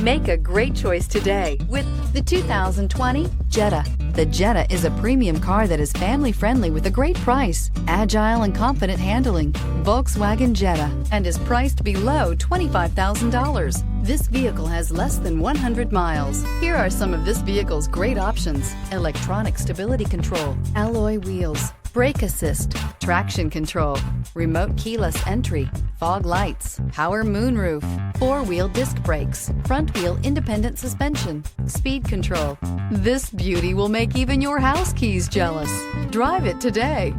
Make a great choice today with the 2020 Jetta. The Jetta is a premium car that is family-friendly with a great price, agile and confident handling. Volkswagen Jetta, and is priced below $25,000. This vehicle has less than 100 miles. Here are some of this vehicle's great options: electronic stability control, alloy wheels, brake assist, traction control, remote keyless entry, fog lights, power moonroof, four-wheel disc brakes, front-wheel independent suspension, speed control. This beauty will make even your house keys jealous. Drive it today.